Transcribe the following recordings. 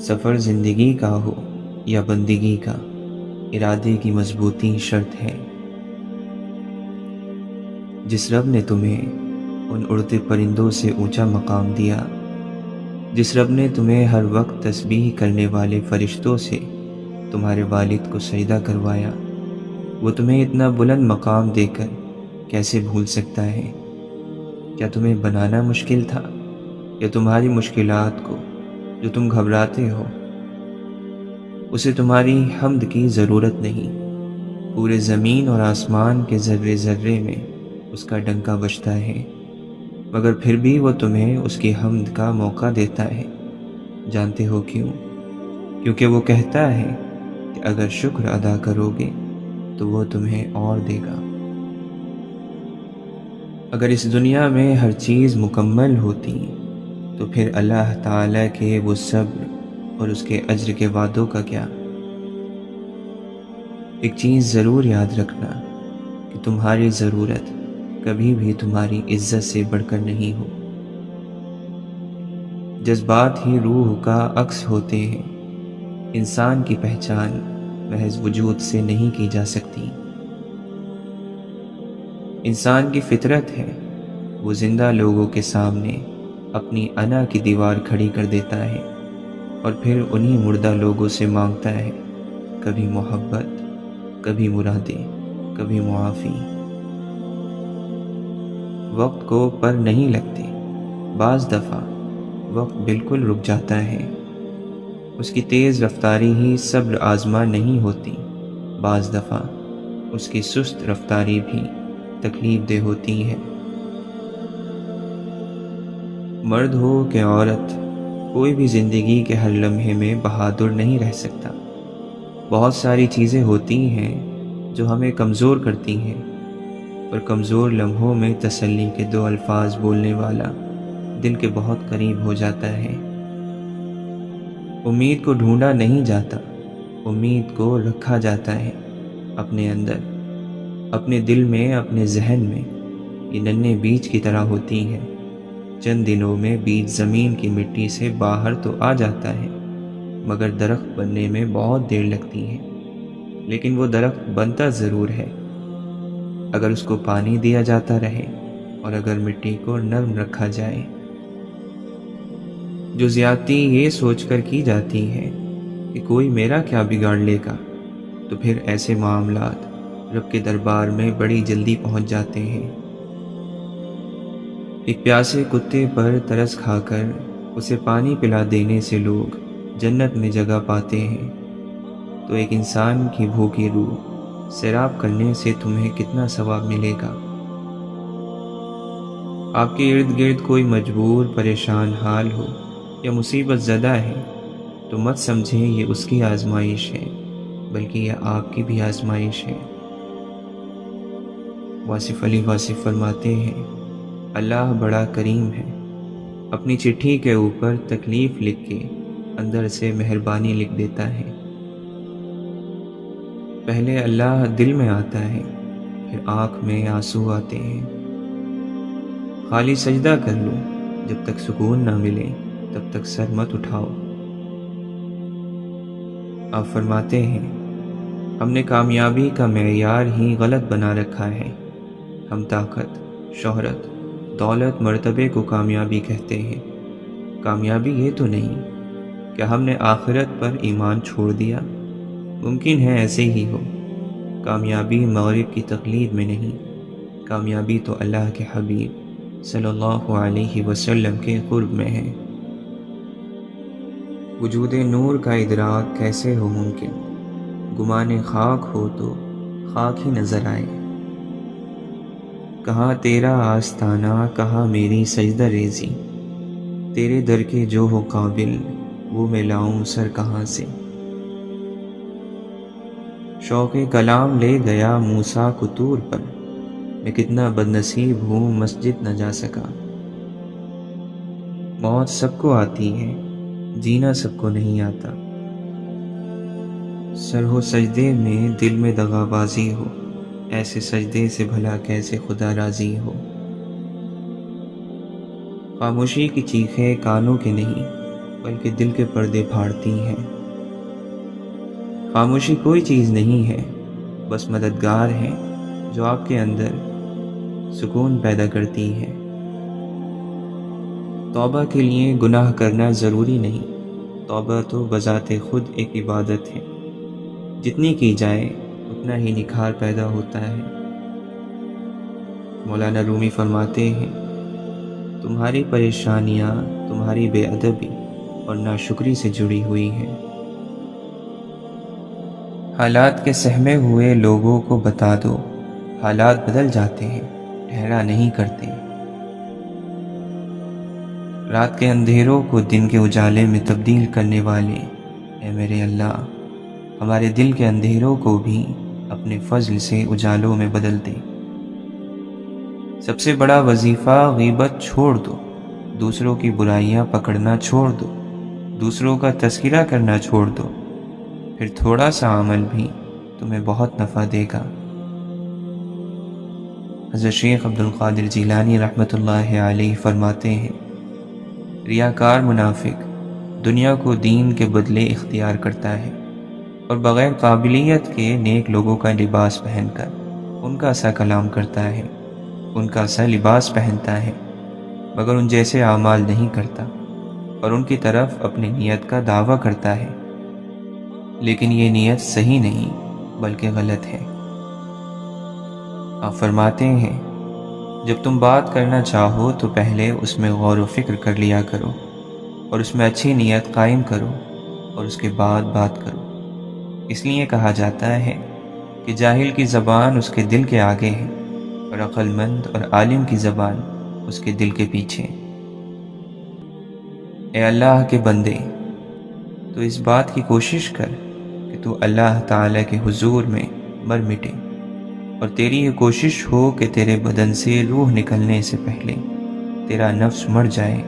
سفر زندگی کا ہو یا بندگی کا، ارادے کی مضبوطی شرط ہے۔ جس رب نے تمہیں ان اڑتے پرندوں سے اونچا مقام دیا، جس رب نے تمہیں ہر وقت تسبیح کرنے والے فرشتوں سے تمہارے والد کو سجدہ کروایا، وہ تمہیں اتنا بلند مقام دے کر کیسے بھول سکتا ہے؟ کیا تمہیں بنانا مشکل تھا، یا تمہاری مشکلات کو جو تم گھبراتے ہو اسے تمہاری حمد کی ضرورت نہیں؟ پورے زمین اور آسمان کے ذرے ذرے میں اس کا ڈنکا بجتا ہے، مگر پھر بھی وہ تمہیں اس کی حمد کا موقع دیتا ہے۔ جانتے ہو کیوں؟ کیونکہ وہ کہتا ہے کہ اگر شکر ادا کرو گے تو وہ تمہیں اور دے گا۔ اگر اس دنیا میں ہر چیز مکمل ہوتی تو پھر اللہ تعالیٰ کے وہ صبر اور اس کے اجر کے وعدوں کا کیا؟ ایک چیز ضرور یاد رکھنا کہ تمہاری ضرورت کبھی بھی تمہاری عزت سے بڑھ کر نہیں ہو۔ جذبات ہی روح کا عکس ہوتے ہیں، انسان کی پہچان محض وجود سے نہیں کی جا سکتی۔ انسان کی فطرت ہے وہ زندہ لوگوں کے سامنے اپنی انا کی دیوار کھڑی کر دیتا ہے اور پھر انہی مردہ لوگوں سے مانگتا ہے کبھی محبت، کبھی مرادیں، کبھی معافی۔ وقت کو پر نہیں لگتے، بعض دفعہ وقت بالکل رک جاتا ہے۔ اس کی تیز رفتاری ہی صبر آزما نہیں ہوتی، بعض دفعہ اس کی سست رفتاری بھی تکلیف دہ ہوتی ہے۔ مرد ہو کہ عورت، کوئی بھی زندگی کے ہر لمحے میں بہادر نہیں رہ سکتا۔ بہت ساری چیزیں ہوتی ہیں جو ہمیں کمزور کرتی ہیں، اور کمزور لمحوں میں تسلی کے دو الفاظ بولنے والا دل کے بہت قریب ہو جاتا ہے۔ امید کو ڈھونڈا نہیں جاتا، امید کو رکھا جاتا ہے اپنے اندر، اپنے دل میں، اپنے ذہن میں۔ یہ ننھے بیج کی طرح ہوتی ہے، چند دنوں میں بیج زمین کی مٹی سے باہر تو آ جاتا ہے، مگر درخت بننے میں بہت دیر لگتی ہے۔ لیکن وہ درخت بنتا ضرور ہے اگر اس کو پانی دیا جاتا رہے اور اگر مٹی کو نرم رکھا جائے۔ جو زیادتی یہ سوچ کر کی جاتی ہے کہ کوئی میرا کیا بگاڑ لے گا، تو پھر ایسے معاملات رب کے دربار میں بڑی جلدی پہنچ جاتے ہیں۔ ایک پیاسے کتے پر ترس کھا کر اسے پانی پلا دینے سے لوگ جنت میں جگہ پاتے ہیں، تو ایک انسان کی بھوکی روح سیراب کرنے سے تمہیں کتنا ثواب ملے گا؟ آپ کے ارد گرد کوئی مجبور، پریشان حال ہو یا مصیبت زدہ ہے تو مت سمجھیں یہ اس کی آزمائش ہے، بلکہ یہ آپ کی بھی آزمائش ہے۔ واصف علی واصف فرماتے ہیں، اللہ بڑا کریم ہے، اپنی چٹھی کے اوپر تکلیف لکھ کے اندر سے مہربانی لکھ دیتا ہے۔ پہلے اللہ دل میں آتا ہے، پھر آنکھ میں آنسو آتے ہیں۔ خالی سجدہ کر لو، جب تک سکون نہ ملے تب تک سر مت اٹھاؤ۔ آپ فرماتے ہیں، ہم نے کامیابی کا معیار ہی غلط بنا رکھا ہے۔ ہم طاقت، شہرت، دولت، مرتبے کو کامیابی کہتے ہیں۔ کامیابی یہ تو نہیں کہ ہم نے آخرت پر ایمان چھوڑ دیا، ممکن ہے ایسے ہی ہو۔ کامیابی مغرب کی تقلید میں نہیں، کامیابی تو اللہ کے حبیب صلی اللہ علیہ وسلم کے قرب میں ہے۔ وجود نور کا ادراک کیسے ہو ممکن؟ گمان خاک ہو تو خاک ہی نظر آئے۔ کہاں تیرا آستانہ، کہاں میری سجدہ ریزی، تیرے در کے جو ہو قابل وہ میں لاؤں سر کہاں سے؟ شوق کلام لے گیا موسیٰ کو طور پر، میں کتنا بد نصیب ہوں مسجد نہ جا سکا۔ موت سب کو آتی ہے، جینا سب کو نہیں آتا۔ سر ہو سجدے میں دل میں دغا بازی ہو، ایسے سجدے سے بھلا کیسے خدا راضی ہو۔ خاموشی کی چیخیں کانوں کے نہیں، بلکہ دل کے پردے پھاڑتی ہیں۔ خاموشی کوئی چیز نہیں ہے، بس مددگار ہے جو آپ کے اندر سکون پیدا کرتی ہے۔ توبہ کے لیے گناہ کرنا ضروری نہیں، توبہ تو بذات خود ایک عبادت ہے، جتنی کی جائے اتنا ہی نکھار پیدا ہوتا ہے۔ مولانا رومی فرماتے ہیں، تمہاری پریشانیاں تمہاری بے ادبی اور ناشکری سے جڑی ہوئی ہیں۔ حالات کے سہمے ہوئے لوگوں کو بتا دو، حالات بدل جاتے ہیں، ٹھہرا نہیں کرتے۔ رات کے اندھیروں کو دن کے اجالے میں تبدیل کرنے والے، اے میرے اللہ، ہمارے دل کے اندھیروں کو بھی اپنے فضل سے اجالوں میں بدل دے۔ سب سے بڑا وظیفہ غیبت چھوڑ دو، دوسروں کی برائیاں پکڑنا چھوڑ دو، دوسروں کا تذکرہ کرنا چھوڑ دو، پھر تھوڑا سا عمل بھی تمہیں بہت نفع دے گا۔ حضرت شیخ عبد القادر جیلانی رحمۃ اللہ علیہ فرماتے ہیں، ریاکار منافق دنیا کو دین کے بدلے اختیار کرتا ہے اور بغیر قابلیت کے نیک لوگوں کا لباس پہن کر ان کا سا کلام کرتا ہے، ان کا سا لباس پہنتا ہے، مگر ان جیسے اعمال نہیں کرتا، اور ان کی طرف اپنی نیت کا دعویٰ کرتا ہے، لیکن یہ نیت صحیح نہیں بلکہ غلط ہے۔ آپ فرماتے ہیں، جب تم بات کرنا چاہو تو پہلے اس میں غور و فکر کر لیا کرو اور اس میں اچھی نیت قائم کرو اور اس کے بعد بات کرو۔ اس لیے کہا جاتا ہے کہ جاہل کی زبان اس کے دل کے آگے ہے اور عقل مند اور عالم کی زبان اس کے دل کے پیچھے۔ اے اللہ کے بندے، تو اس بات کی کوشش کر کہ تو اللہ تعالیٰ کے حضور میں مر مٹے، اور تیری یہ کوشش ہو کہ تیرے بدن سے روح نکلنے سے پہلے تیرا نفس مر جائے۔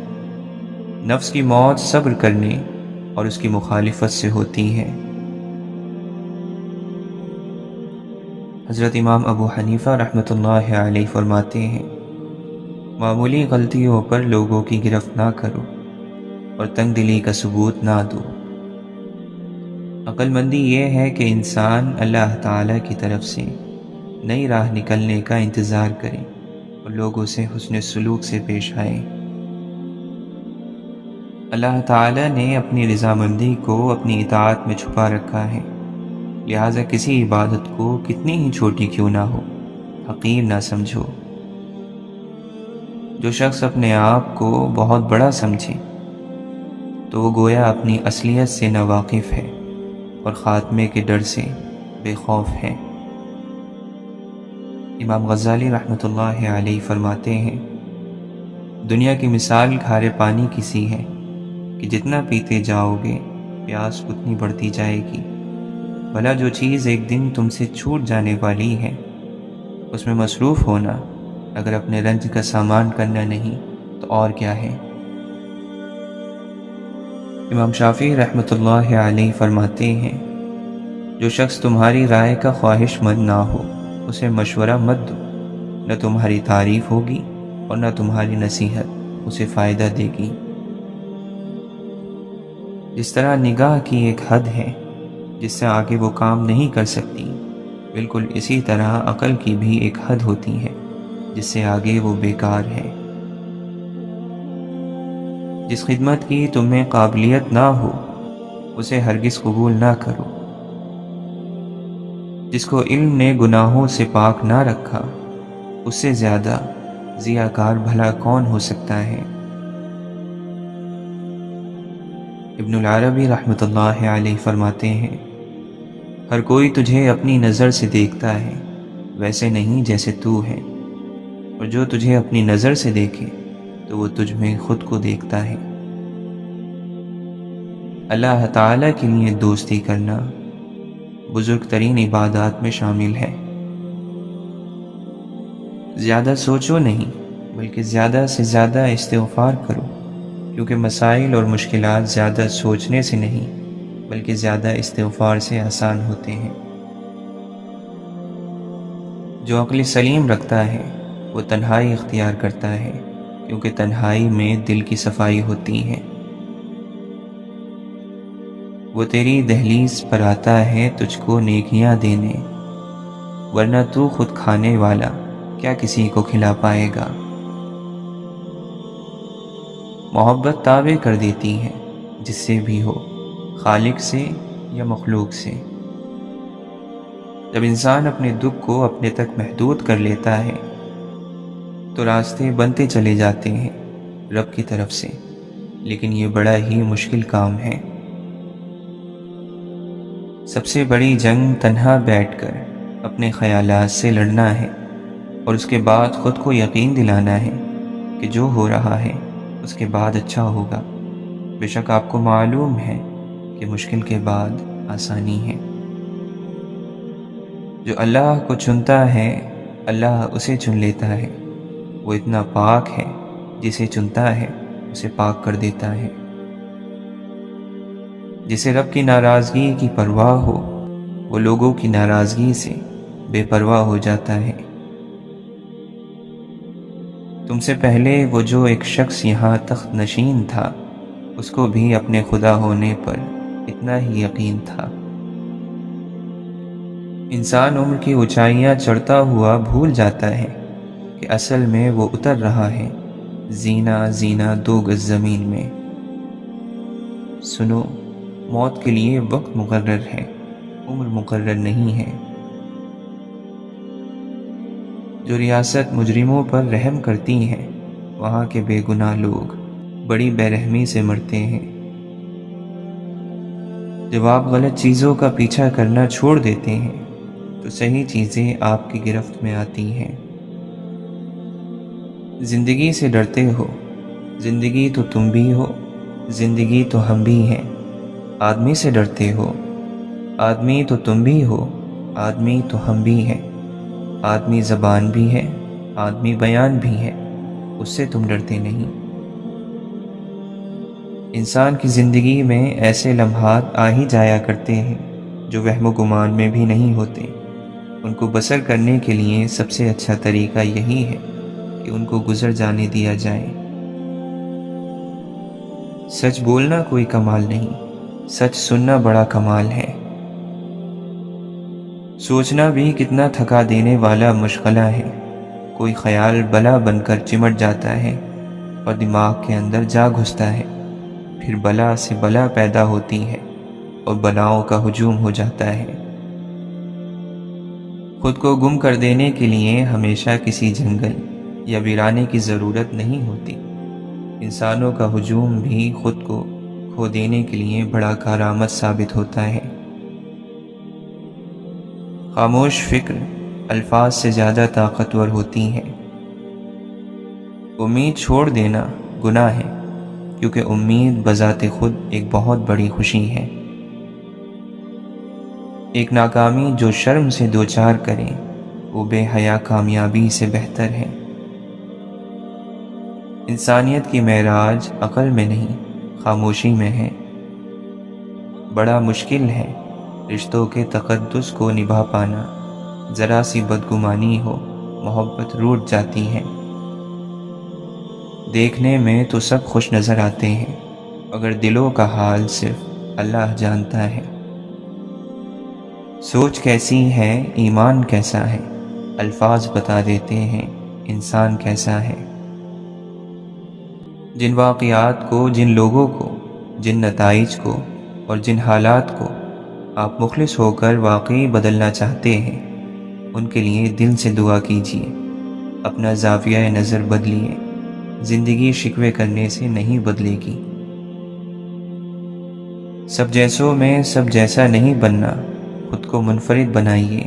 نفس کی موت صبر کرنے اور اس کی مخالفت سے ہوتی ہے۔ حضرت امام ابو حنیفہ رحمۃ اللہ علیہ فرماتے ہیں، معمولی غلطیوں پر لوگوں کی گرفت نہ کرو اور تنگ دلی کا ثبوت نہ دو۔ عقل مندی یہ ہے کہ انسان اللہ تعالیٰ کی طرف سے نئی راہ نکلنے کا انتظار کرے اور لوگوں سے حسن سلوک سے پیش آئے۔ اللہ تعالیٰ نے اپنی رضامندی کو اپنی اطاعت میں چھپا رکھا ہے، لہٰذا کسی عبادت کو کتنی ہی چھوٹی کیوں نہ ہو حقیر نہ سمجھو۔ جو شخص اپنے آپ کو بہت بڑا سمجھے تو وہ گویا اپنی اصلیت سے ناواقف ہے اور خاتمے کے ڈر سے بے خوف ہے۔ امام غزالی رحمۃ اللہ علیہ فرماتے ہیں، دنیا کی مثال کھارے پانی کی سی ہے کہ جتنا پیتے جاؤ گے پیاس اتنی بڑھتی جائے گی۔ بھلا جو چیز ایک دن تم سے چھوٹ جانے والی ہے اس میں مصروف ہونا اگر اپنے رنج کا سامان کرنا نہیں تو اور کیا ہے۔ امام شافعی رحمۃ اللہ علیہ فرماتے ہیں، جو شخص تمہاری رائے کا خواہش مند نہ ہو اسے مشورہ مت دو، نہ تمہاری تعریف ہوگی اور نہ تمہاری نصیحت اسے فائدہ دے گی۔ جس طرح نگاہ کی ایک حد ہے جس سے آگے وہ کام نہیں کر سکتی، بالکل اسی طرح عقل کی بھی ایک حد ہوتی ہے جس سے آگے وہ بیکار ہے۔ جس خدمت کی تمہیں قابلیت نہ ہو اسے ہرگز قبول نہ کرو۔ جس کو علم نے گناہوں سے پاک نہ رکھا اس سے زیادہ ضیاءکار بھلا کون ہو سکتا ہے۔ ابن العربی رحمۃ اللہ علیہ فرماتے ہیں، ہر کوئی تجھے اپنی نظر سے دیکھتا ہے، ویسے نہیں جیسے تو ہے، اور جو تجھے اپنی نظر سے دیکھے تو وہ تجھ میں خود کو دیکھتا ہے۔ اللہ تعالیٰ کے لیے دوستی کرنا بزرگ ترین عبادات میں شامل ہے۔ زیادہ سوچو نہیں بلکہ زیادہ سے زیادہ استغفار کرو، کیونکہ مسائل اور مشکلات زیادہ سوچنے سے نہیں بلکہ زیادہ استغفار سے آسان ہوتے ہیں۔ جو عقل سلیم رکھتا ہے وہ تنہائی اختیار کرتا ہے، کیونکہ تنہائی میں دل کی صفائی ہوتی ہے۔ وہ تیری دہلیز پر آتا ہے تجھ کو نیکیاں دینے، ورنہ تو خود کھانے والا کیا کسی کو کھلا پائے گا۔ محبت تابع کر دیتی ہے جس سے بھی ہو، خالق سے یا مخلوق سے۔ جب انسان اپنے دکھ کو اپنے تک محدود کر لیتا ہے تو راستے بنتے چلے جاتے ہیں رب کی طرف سے، لیکن یہ بڑا ہی مشکل کام ہے۔ سب سے بڑی جنگ تنہا بیٹھ کر اپنے خیالات سے لڑنا ہے، اور اس کے بعد خود کو یقین دلانا ہے کہ جو ہو رہا ہے اس کے بعد اچھا ہوگا۔ بے شک آپ کو معلوم ہے کہ مشکل کے بعد آسانی ہے۔ جو اللہ کو چنتا ہے اللہ اسے چن لیتا ہے، وہ اتنا پاک ہے جسے چنتا ہے اسے پاک کر دیتا ہے۔ جسے رب کی ناراضگی کی پرواہ ہو وہ لوگوں کی ناراضگی سے بے پرواہ ہو جاتا ہے۔ تم سے پہلے وہ جو ایک شخص یہاں تخت نشین تھا، اس کو بھی اپنے خدا ہونے پر اتنا ہی یقین تھا۔ انسان عمر کی اونچائیاں چڑھتا ہوا بھول جاتا ہے کہ اصل میں وہ اتر رہا ہے زینہ زینہ 2 گز زمین میں۔ سنو، موت کے لیے وقت مقرر ہے، عمر مقرر نہیں ہے۔ جو ریاست مجرموں پر رحم کرتی ہے وہاں کے بے گناہ لوگ بڑی بے رحمی سے مرتے ہیں۔ جب آپ غلط چیزوں کا پیچھا کرنا چھوڑ دیتے ہیں تو صحیح چیزیں آپ کی گرفت میں آتی ہیں۔ زندگی سے ڈرتے ہو، زندگی تو تم بھی ہو، زندگی تو ہم بھی ہیں۔ آدمی سے ڈرتے ہو، آدمی تو تم بھی ہو، آدمی تو ہم بھی ہیں۔ آدمی زبان بھی ہے، آدمی بیان بھی ہے، اس سے تم ڈرتے نہیں۔ انسان کی زندگی میں ایسے لمحات آ ہی جایا کرتے ہیں جو وہم و گمان میں بھی نہیں ہوتے۔ ان کو بسر کرنے کے لیے سب سے اچھا طریقہ یہی ہے کہ ان کو گزر جانے دیا جائے۔ سچ بولنا کوئی کمال نہیں، سچ سننا بڑا کمال ہے۔ سوچنا بھی کتنا تھکا دینے والا مشغلہ ہے۔ کوئی خیال بلا بن کر چمٹ جاتا ہے اور دماغ کے اندر جا گھستا ہے، پھر بلا سے بلا پیدا ہوتی ہے اور بلاؤں کا ہجوم ہو جاتا ہے۔ خود کو گم کر دینے کے لیے ہمیشہ کسی جنگل یا ویرانے کی ضرورت نہیں ہوتی۔ انسانوں کا ہجوم بھی خود کو کھو دینے کے لیے بڑا کارآمد ثابت ہوتا ہے۔ خاموش فکر الفاظ سے زیادہ طاقتور ہوتی ہے۔ امید چھوڑ دینا گناہ ہے، کیونکہ امید بذات خود ایک بہت بڑی خوشی ہے۔ ایک ناکامی جو شرم سے دوچار کرے وہ بے حیا کامیابی سے بہتر ہے۔ انسانیت کی معراج عقل میں نہیں خاموشی میں ہے۔ بڑا مشکل ہے رشتوں کے تقدس کو نبھا پانا، ذرا سی بدگمانی ہو محبت روٹ جاتی ہے۔ دیکھنے میں تو سب خوش نظر آتے ہیں مگر دلوں کا حال صرف اللہ جانتا ہے۔ سوچ کیسی ہے ایمان کیسا ہے، الفاظ بتا دیتے ہیں انسان کیسا ہے۔ جن واقعات کو، جن لوگوں کو، جن نتائج کو اور جن حالات کو آپ مخلص ہو کر واقعی بدلنا چاہتے ہیں ان کے لیے دل سے دعا کیجیے۔ اپنا زاویہ نظر بدلیے، زندگی شکوے کرنے سے نہیں بدلے گی۔ سب جیسوں میں سب جیسا نہیں بننا، خود کو منفرد بنائیے،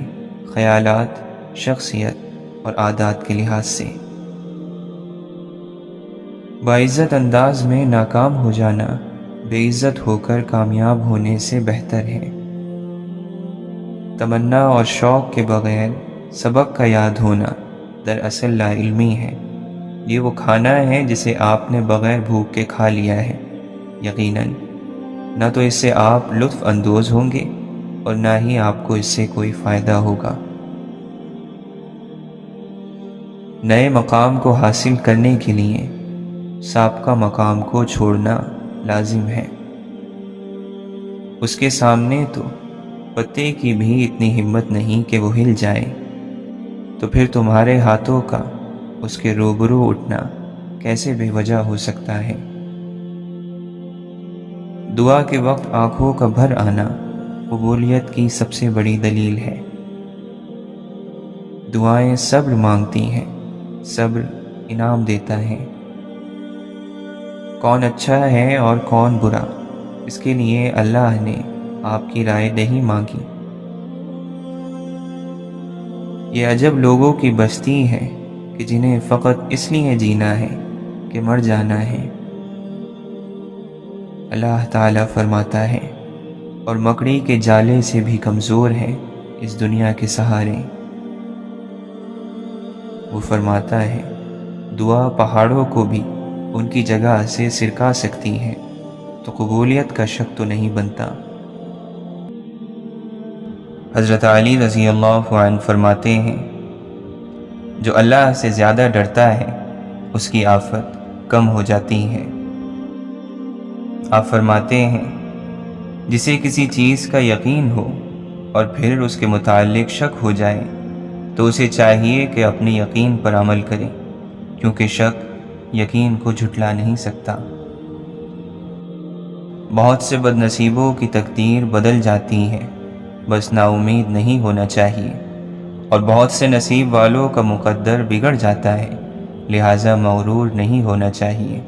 خیالات، شخصیت اور عادات کے لحاظ سے۔ باعزت انداز میں ناکام ہو جانا بے عزت ہو کر کامیاب ہونے سے بہتر ہے۔ تمنا اور شوق کے بغیر سبق کا یاد ہونا دراصل لا علمی ہے۔ یہ وہ کھانا ہے جسے آپ نے بغیر بھوک کے کھا لیا ہے، یقیناً نہ تو اس سے آپ لطف اندوز ہوں گے اور نہ ہی آپ کو اس سے کوئی فائدہ ہوگا۔ نئے مقام کو حاصل کرنے کے لیے سابقہ مقام کو چھوڑنا لازم ہے۔ اس کے سامنے تو پتے کی بھی اتنی ہمت نہیں کہ وہ ہل جائے، تو پھر تمہارے ہاتھوں کا اس کے روبرو اٹھنا کیسے بے وجہ ہو سکتا ہے؟ دعا کے وقت آنکھوں کا بھر آنا قبولیت کی سب سے بڑی دلیل ہے۔ دعائیں صبر مانگتی ہیں، صبر انعام دیتا ہے۔ کون اچھا ہے اور کون برا، اس کے لیے اللہ نے آپ کی رائے نہیں مانگی۔ یہ عجب لوگوں کی بستی ہے کہ جنہیں فقط اس لیے جینا ہے کہ مر جانا ہے۔ اللہ تعالیٰ فرماتا ہے، اور مکڑی کے جالے سے بھی کمزور ہے اس دنیا کے سہارے۔ وہ فرماتا ہے، دعا پہاڑوں کو بھی ان کی جگہ سے سرکا سکتی ہے، تو قبولیت کا شک تو نہیں بنتا۔ حضرت علی رضی اللہ عنہ فرماتے ہیں، جو اللہ سے زیادہ ڈرتا ہے اس کی آفت کم ہو جاتی ہے۔ آپ فرماتے ہیں، جسے کسی چیز کا یقین ہو اور پھر اس کے متعلق شک ہو جائے تو اسے چاہیے کہ اپنے یقین پر عمل کرے، کیونکہ شک یقین کو جھٹلا نہیں سکتا۔ بہت سے بد نصیبوں کی تقدیر بدل جاتی ہے، بس نا امید نہیں ہونا چاہیے، اور بہت سے نصیب والوں کا مقدر بگڑ جاتا ہے، لہٰذا مغرور نہیں ہونا چاہیے۔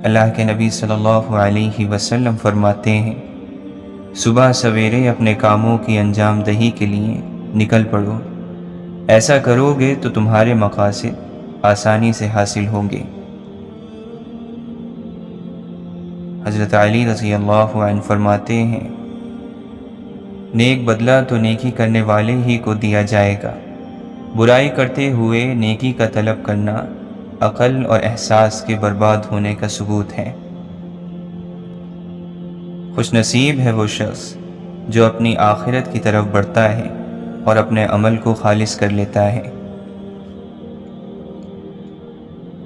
اللہ کے نبی صلی اللہ علیہ وسلم فرماتے ہیں، صبح سویرے اپنے کاموں کی انجام دہی کے لیے نکل پڑو، ایسا کرو گے تو تمہارے مقاصد آسانی سے حاصل ہوں گے۔ حضرت علی رضی اللہ عنہ فرماتے ہیں، نیک بدلہ تو نیکی کرنے والے ہی کو دیا جائے گا، برائی کرتے ہوئے نیکی کا طلب کرنا عقل اور احساس کے برباد ہونے کا ثبوت ہے۔ خوش نصیب ہے وہ شخص جو اپنی آخرت کی طرف بڑھتا ہے اور اپنے عمل کو خالص کر لیتا ہے۔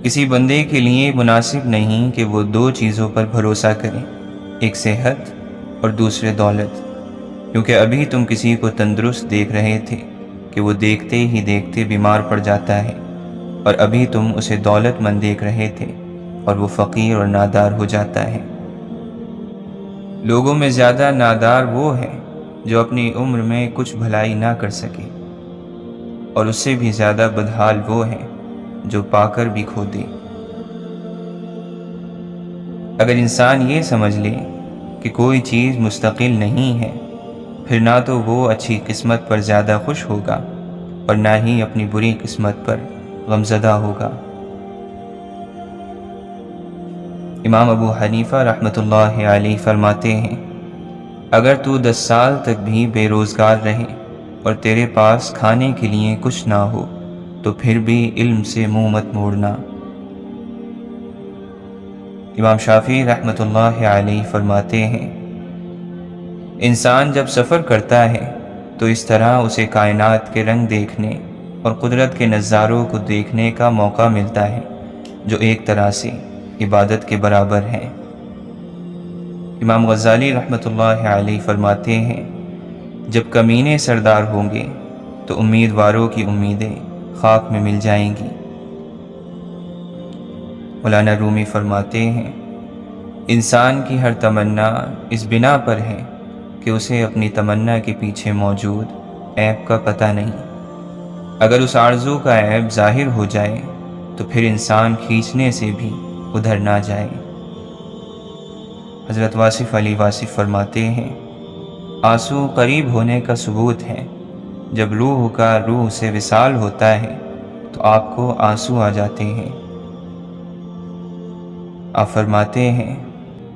کسی بندے کے لیے مناسب نہیں کہ وہ دو چیزوں پر بھروسہ کرے، ایک صحت اور دوسرے دولت، کیونکہ ابھی تم کسی کو تندرست دیکھ رہے تھے کہ وہ دیکھتے ہی دیکھتے بیمار پڑ جاتا ہے، اور ابھی تم اسے دولت مند دیکھ رہے تھے اور وہ فقیر اور نادار ہو جاتا ہے۔ لوگوں میں زیادہ نادار وہ ہے جو اپنی عمر میں کچھ بھلائی نہ کر سکے، اور اس سے بھی زیادہ بدحال وہ ہے جو پا کر بھی کھو دے۔ اگر انسان یہ سمجھ لے کہ کوئی چیز مستقل نہیں ہے، پھر نہ تو وہ اچھی قسمت پر زیادہ خوش ہوگا اور نہ ہی اپنی بری قسمت پر غمزدہ ہوگا۔ امام ابو حنیفہ رحمۃ اللہ علیہ فرماتے ہیں، اگر تو 10 سال تک بھی بے روزگار رہے اور تیرے پاس کھانے کے لیے کچھ نہ ہو تو پھر بھی علم سے منہ مت موڑنا۔ امام شافعی رحمۃ اللہ علیہ فرماتے ہیں، انسان جب سفر کرتا ہے تو اس طرح اسے کائنات کے رنگ دیکھنے اور قدرت کے نظاروں کو دیکھنے کا موقع ملتا ہے جو ایک طرح سے عبادت کے برابر ہے۔ امام غزالی رحمۃ اللہ علیہ فرماتے ہیں، جب کمینے سردار ہوں گے تو امیدواروں کی امیدیں خاک میں مل جائیں گی۔ مولانا رومی فرماتے ہیں، انسان کی ہر تمنا اس بنا پر ہے کہ اسے اپنی تمنا کے پیچھے موجود عیب کا پتہ نہیں۔ اگر اس آرزو کا عیب ظاہر ہو جائے تو پھر انسان کھینچنے سے بھی ادھر نہ جائے۔ حضرت واصف علی واصف فرماتے ہیں، آنسو قریب ہونے کا ثبوت ہے، جب روح کا روح سے وصال ہوتا ہے تو آپ کو آنسو آ جاتے ہیں۔ آپ فرماتے ہیں،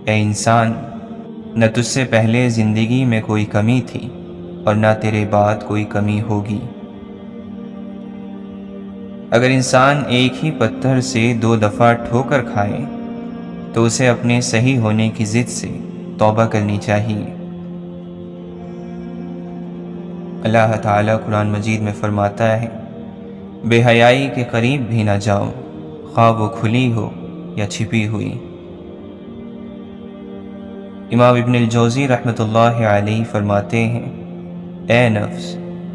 اے انسان، نہ تجھ سے پہلے زندگی میں کوئی کمی تھی اور نہ تیرے بعد کوئی کمی ہوگی۔ اگر انسان ایک ہی پتھر سے 2 دفعہ ٹھوکر کھائے تو اسے اپنے صحیح ہونے کی ضد سے توبہ کرنی چاہیے۔ اللہ تعالیٰ قرآن مجید میں فرماتا ہے، بے حیائی کے قریب بھی نہ جاؤ، خواہ وہ کھلی ہو یا چھپی ہوئی۔ امام ابن الجوزی رحمۃ اللہ علیہ فرماتے ہیں، اے نفس،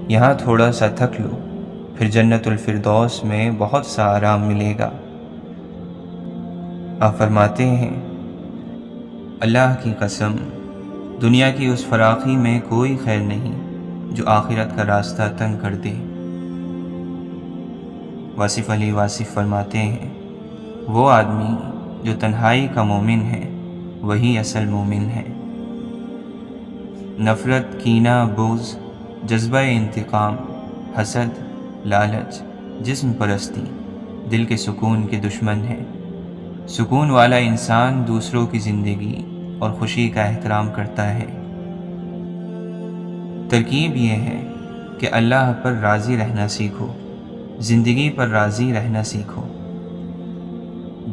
یہاں تھوڑا سا تھک لو، پھر جنت الفردوس میں بہت سا آرام ملے گا۔ آپ فرماتے ہیں، اللہ کی قسم، دنیا کی اس فراخی میں کوئی خیر نہیں جو آخرت کا راستہ تنگ کر دے۔ واصف علی واصف فرماتے ہیں، وہ آدمی جو تنہائی کا مومن ہے وہی اصل مومن ہے۔ نفرت، کینہ، بغض، جذبہ انتقام، حسد، لالچ، جسم پرستی دل کے سکون کے دشمن ہیں۔ سکون والا انسان دوسروں کی زندگی اور خوشی کا احترام کرتا ہے۔ ترکیب یہ ہے کہ اللہ پر راضی رہنا سیکھو، زندگی پر راضی رہنا سیکھو۔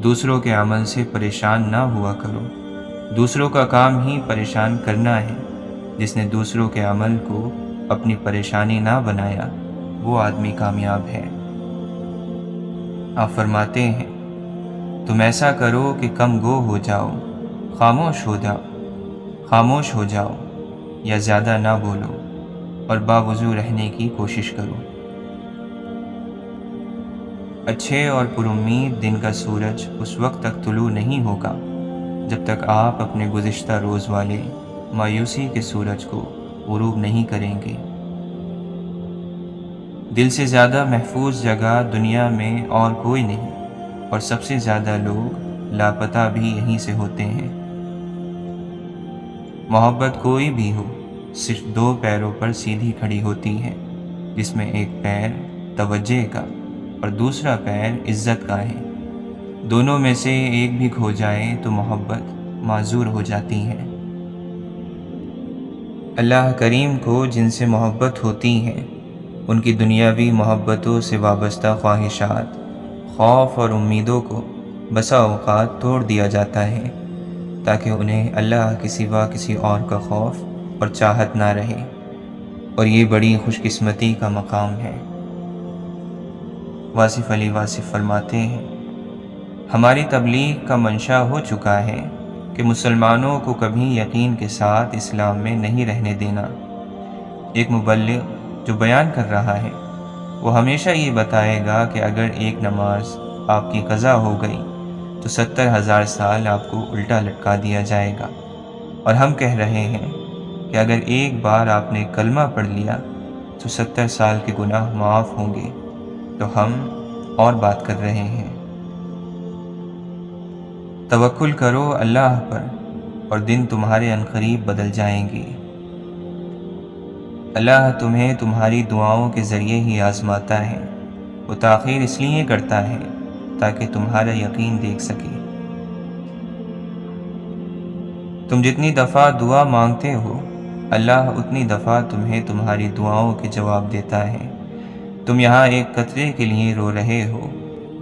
دوسروں کے عمل سے پریشان نہ ہوا کرو، دوسروں کا کام ہی پریشان کرنا ہے۔ جس نے دوسروں کے عمل کو اپنی پریشانی نہ بنایا وہ آدمی کامیاب ہے۔ آپ فرماتے ہیں، تم ایسا کرو کہ کم گو ہو جاؤ، خاموش ہو جاؤ یا زیادہ نہ بولو اور باوضو رہنے کی کوشش کرو۔ اچھے اور پرامید دن کا سورج اس وقت تک طلوع نہیں ہوگا جب تک آپ اپنے گزشتہ روز والے مایوسی کے سورج کو غروب نہیں کریں گے۔ دل سے زیادہ محفوظ جگہ دنیا میں اور کوئی نہیں، اور سب سے زیادہ لوگ لاپتہ بھی یہیں سے ہوتے ہیں۔ محبت کوئی بھی ہو، صرف دو پیروں پر سیدھی کھڑی ہوتی ہے، جس میں ایک پیر توجہ کا اور دوسرا پیر عزت کا ہے۔ دونوں میں سے ایک بھی کھو جائے تو محبت معذور ہو جاتی ہے۔ اللہ کریم کو جن سے محبت ہوتی ہے ان کی دنیاوی محبتوں سے وابستہ خواہشات، خوف اور امیدوں کو بسا اوقات توڑ دیا جاتا ہے تاکہ انہیں اللہ کے سوا کسی اور کا خوف اور چاہت نہ رہے، اور یہ بڑی خوش قسمتی کا مقام ہے۔ واصف علی واصف فرماتے ہیں، ہماری تبلیغ کا منشا ہو چکا ہے کہ مسلمانوں کو کبھی یقین کے ساتھ اسلام میں نہیں رہنے دینا۔ ایک مبلغ جو بیان کر رہا ہے وہ ہمیشہ یہ بتائے گا کہ اگر ایک نماز آپ کی قضا ہو گئی تو 70,000 سال آپ کو الٹا لٹکا دیا جائے گا، اور ہم کہہ رہے ہیں کہ اگر ایک بار آپ نے کلمہ پڑھ لیا تو 70 سال کے گناہ معاف ہوں گے، تو ہم اور بات کر رہے ہیں۔ توکل کرو اللہ پر اور دن تمہارے عنقریب بدل جائیں گے۔ اللہ تمہیں تمہاری دعاؤں کے ذریعے ہی آزماتا ہے۔ وہ تاخیر اس لیے کرتا ہے تاکہ تمہارا یقین دیکھ سکے۔ تم جتنی دفعہ دعا مانگتے ہو اللہ اتنی دفعہ تمہیں تمہاری دعاؤں کے جواب دیتا ہے۔ تم یہاں ایک قطرے کے لیے رو رہے ہو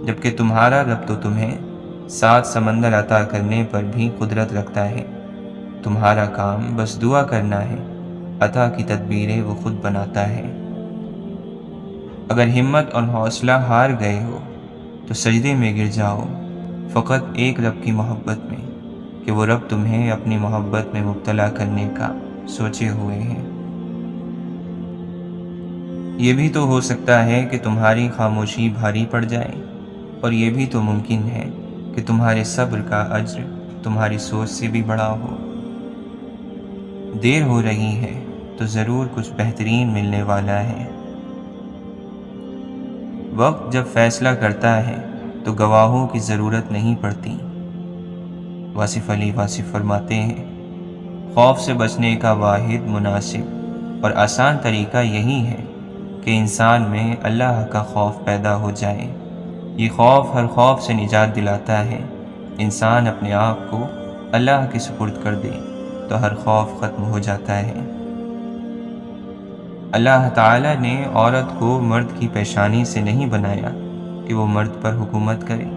جبکہ تمہارا رب تو تمہیں 7 سمندر عطا کرنے پر بھی قدرت رکھتا ہے۔ تمہارا کام بس دعا کرنا ہے، عطا کی تدبیریں وہ خود بناتا ہے۔ اگر ہمت اور حوصلہ ہار گئے ہو تو سجدے میں گر جاؤ، فقط ایک رب کی محبت میں کہ وہ رب تمہیں اپنی محبت میں مبتلا کرنے کا سوچے ہوئے ہیں۔ یہ بھی تو ہو سکتا ہے کہ تمہاری خاموشی بھاری پڑ جائے، اور یہ بھی تو ممکن ہے کہ تمہارے صبر کا اجر تمہاری سوچ سے بھی بڑا ہو۔ دیر ہو رہی ہے تو ضرور کچھ بہترین ملنے والا ہے۔ وقت جب فیصلہ کرتا ہے تو گواہوں کی ضرورت نہیں پڑتی۔ واصف علی واصف فرماتے ہیں، خوف سے بچنے کا واحد، مناسب اور آسان طریقہ یہی ہے کہ انسان میں اللہ کا خوف پیدا ہو جائے۔ یہ خوف ہر خوف سے نجات دلاتا ہے۔ انسان اپنے آپ کو اللہ کے سپرد کر دے تو ہر خوف ختم ہو جاتا ہے۔ اللہ تعالیٰ نے عورت کو مرد کی پیشانی سے نہیں بنایا کہ وہ مرد پر حکومت کرے،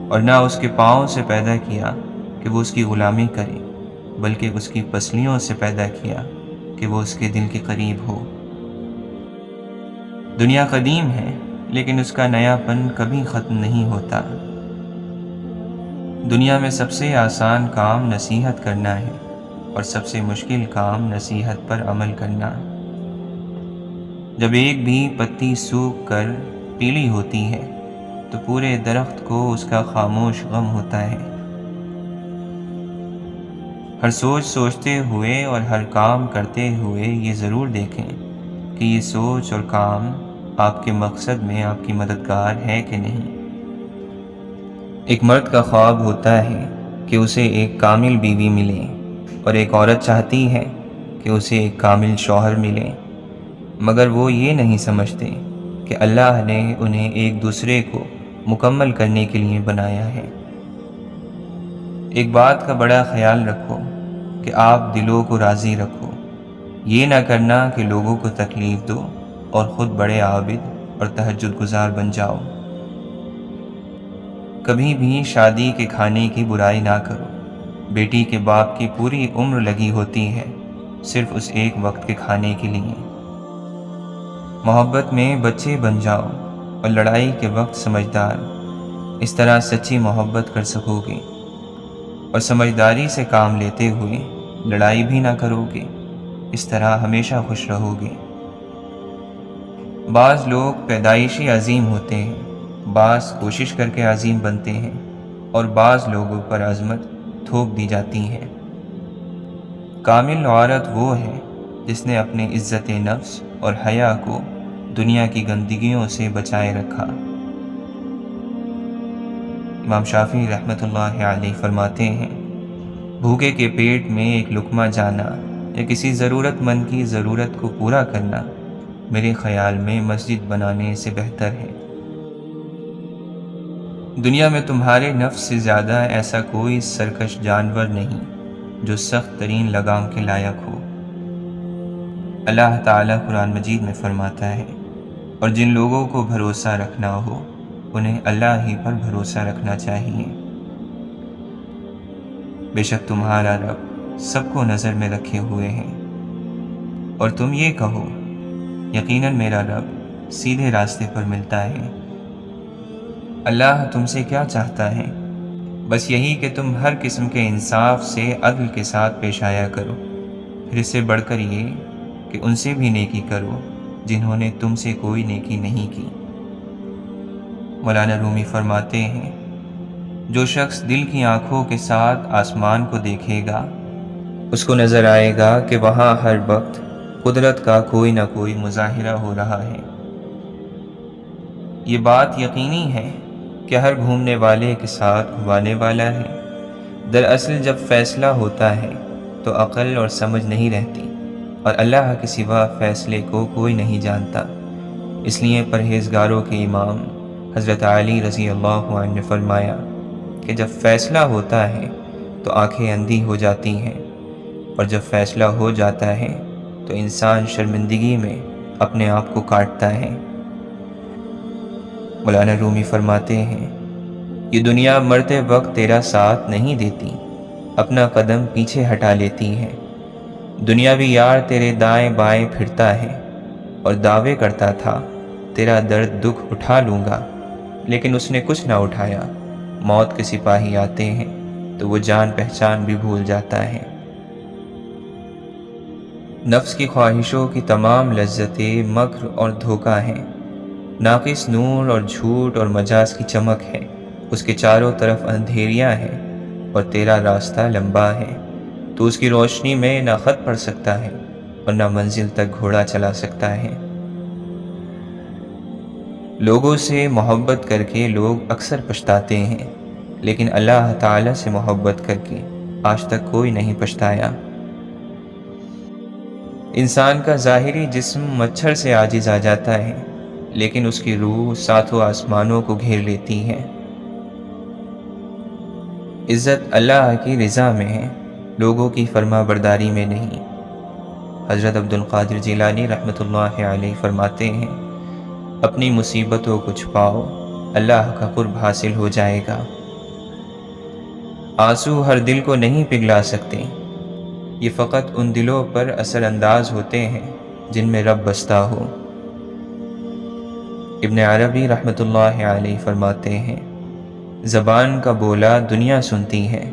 اور نہ اس کے پاؤں سے پیدا کیا کہ وہ اس کی غلامی کرے، بلکہ اس کی پسلیوں سے پیدا کیا کہ وہ اس کے دل کے قریب ہو۔ دنیا قدیم ہے لیکن اس کا نیا پن کبھی ختم نہیں ہوتا۔ دنیا میں سب سے آسان کام نصیحت کرنا ہے، اور سب سے مشکل کام نصیحت پر عمل کرنا۔ جب ایک بھی پتی سوکھ کر پیلی ہوتی ہے تو پورے درخت کو اس کا خاموش غم ہوتا ہے۔ ہر سوچ سوچتے ہوئے اور ہر کام کرتے ہوئے یہ ضرور دیکھیں کہ یہ سوچ اور کام آپ کے مقصد میں آپ کی مددگار ہے کہ نہیں۔ ایک مرد کا خواب ہوتا ہے کہ اسے ایک کامل بیوی ملے، اور ایک عورت چاہتی ہے کہ اسے ایک کامل شوہر ملے، مگر وہ یہ نہیں سمجھتے کہ اللہ نے انہیں ایک دوسرے کو مکمل کرنے کے لیے بنایا ہے۔ ایک بات کا بڑا خیال رکھو کہ آپ دلوں کو راضی رکھو، یہ نہ کرنا کہ لوگوں کو تکلیف دو اور خود بڑے عابد اور تہجد گزار بن جاؤ۔ کبھی بھی شادی کے کھانے کی برائی نہ کرو۔ بیٹی کے باپ کی پوری عمر لگی ہوتی ہے صرف اس ایک وقت کے کھانے کے لیے۔ محبت میں بچے بن جاؤ اور لڑائی کے وقت سمجھدار، اس طرح سچی محبت کر سکو گے، اور سمجھداری سے کام لیتے ہوئے لڑائی بھی نہ کرو گے، اس طرح ہمیشہ خوش رہو گے۔ بعض لوگ پیدائشی عظیم ہوتے ہیں، بعض کوشش کر کے عظیم بنتے ہیں، اور بعض لوگوں پر عظمت تھوپ دی جاتی ہے۔ کامل عورت وہ ہے جس نے اپنی عزت نفس اور حیا کو دنیا کی گندگیوں سے بچائے رکھا۔ امام شافعی رحمۃ اللہ علیہ فرماتے ہیں، بھوکے کے پیٹ میں ایک لقمہ جانا یا کسی ضرورت مند کی ضرورت کو پورا کرنا میرے خیال میں مسجد بنانے سے بہتر ہے۔ دنیا میں تمہارے نفس سے زیادہ ایسا کوئی سرکش جانور نہیں جو سخت ترین لگام کے لائق ہو۔ اللہ تعالیٰ قرآن مجید میں فرماتا ہے، اور جن لوگوں کو بھروسہ رکھنا ہو انہیں اللہ ہی پر بھروسہ رکھنا چاہیے۔ بے شک تمہارا رب سب کو نظر میں رکھے ہوئے ہیں، اور تم یہ کہو، یقیناً میرا رب سیدھے راستے پر ملتا ہے۔ اللہ تم سے کیا چاہتا ہے؟ بس یہی کہ تم ہر قسم کے انصاف سے عدل کے ساتھ پیش آیا کرو، پھر اس سے بڑھ کر یہ کہ ان سے بھی نیکی کرو جنہوں نے تم سے کوئی نیکی نہیں کی۔ مولانا رومی فرماتے ہیں، جو شخص دل کی آنکھوں کے ساتھ آسمان کو دیکھے گا اس کو نظر آئے گا کہ وہاں ہر وقت قدرت کا کوئی نہ کوئی مظاہرہ ہو رہا ہے۔ یہ بات یقینی ہے کہ ہر گھومنے والے کے ساتھ گھمانے والا ہے۔ دراصل جب فیصلہ ہوتا ہے تو عقل اور سمجھ نہیں رہتی، اور اللہ کے سوا فیصلے کو کوئی نہیں جانتا۔ اس لیے پرہیزگاروں کے امام حضرت علی رضی اللہ عنہ نے فرمایا کہ جب فیصلہ ہوتا ہے تو آنکھیں اندھی ہو جاتی ہیں، اور جب فیصلہ ہو جاتا ہے تو انسان شرمندگی میں اپنے آپ کو کاٹتا ہے۔ مولانا رومی فرماتے ہیں، یہ دنیا مرتے وقت تیرا ساتھ نہیں دیتی، اپنا قدم پیچھے ہٹا لیتی ہے۔ دنیاوی یار تیرے دائیں بائیں پھرتا ہے اور دعوے کرتا تھا تیرا درد دکھ اٹھا لوں گا، لیکن اس نے کچھ نہ اٹھایا۔ موت کے سپاہی آتے ہیں تو وہ جان پہچان بھی بھول جاتا ہے۔ نفس کی خواہشوں کی تمام لذتیں مکر اور دھوکہ ہیں، ناقص نور اور جھوٹ اور مجاز کی چمک ہے، اس کے چاروں طرف اندھیریاں ہیں اور تیرا راستہ لمبا ہے، تو اس کی روشنی میں نہ خط پڑھ سکتا ہے اور نہ منزل تک گھوڑا چلا سکتا ہے۔ لوگوں سے محبت کر کے لوگ اکثر پچھتاتے ہیں، لیکن اللہ تعالیٰ سے محبت کر کے آج تک کوئی نہیں پچھتایا۔ انسان کا ظاہری جسم مچھر سے عاجز آ جاتا ہے، لیکن اس کی روح ساتوں آسمانوں کو گھیر لیتی ہے۔ عزت اللہ کی رضا میں ہے، لوگوں کی فرما برداری میں نہیں۔ حضرت عبد القادر جیلانی رحمۃ اللہ علیہ فرماتے ہیں، اپنی مصیبتوں کو چھپاؤ، اللہ کا قرب حاصل ہو جائے گا۔ آنسو ہر دل کو نہیں پگھلا سکتے، یہ فقط ان دلوں پر اثر انداز ہوتے ہیں جن میں رب بستا ہو۔ ابن عربی رحمۃ اللہ علیہ فرماتے ہیں، زبان کا بولا دنیا سنتی ہے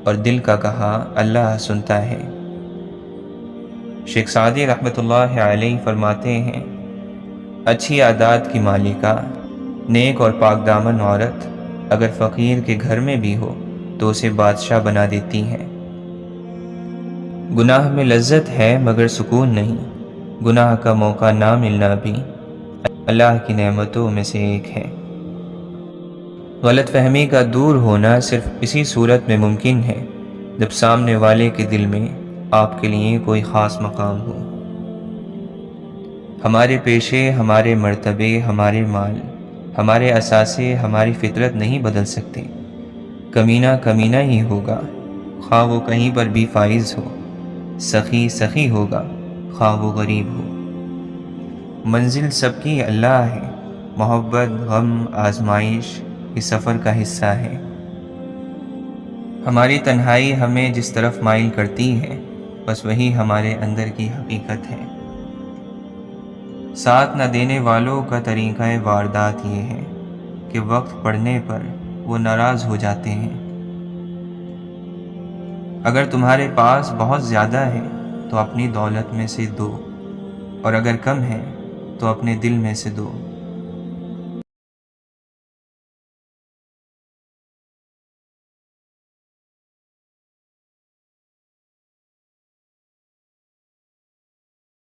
اور دل کا کہا اللہ سنتا ہے۔ شیخ سعدی رحمۃ اللہ علیہ فرماتے ہیں، اچھی عادات کی مالکہ، نیک اور پاک دامن عورت اگر فقیر کے گھر میں بھی ہو تو اسے بادشاہ بنا دیتی ہیں۔ گناہ میں لذت ہے مگر سکون نہیں، گناہ کا موقع نہ ملنا بھی اللہ کی نعمتوں میں سے ایک ہے۔ غلط فہمی کا دور ہونا صرف اسی صورت میں ممکن ہے جب سامنے والے کے دل میں آپ کے لیے کوئی خاص مقام ہو۔ ہمارے پیشے، ہمارے مرتبے، ہمارے مال، ہمارے اثاثے ہماری فطرت نہیں بدل سکتے۔ کمینہ کمینہ ہی ہوگا، خواہ وہ کہیں پر بھی فائز ہو، سخی سخی ہوگا، خواہ وہ غریب ہو۔ منزل سب کی اللہ ہے، محبت، غم، آزمائش اس سفر کا حصہ ہے۔ ہماری تنہائی ہمیں جس طرف مائل کرتی ہے بس وہی ہمارے اندر کی حقیقت ہے۔ ساتھ نہ دینے والوں کا طریقہ واردات یہ ہے کہ وقت پڑنے پر وہ ناراض ہو جاتے ہیں۔ اگر تمہارے پاس بہت زیادہ ہے تو اپنی دولت میں سے دو، اور اگر کم ہے تو اپنے دل میں سے دو۔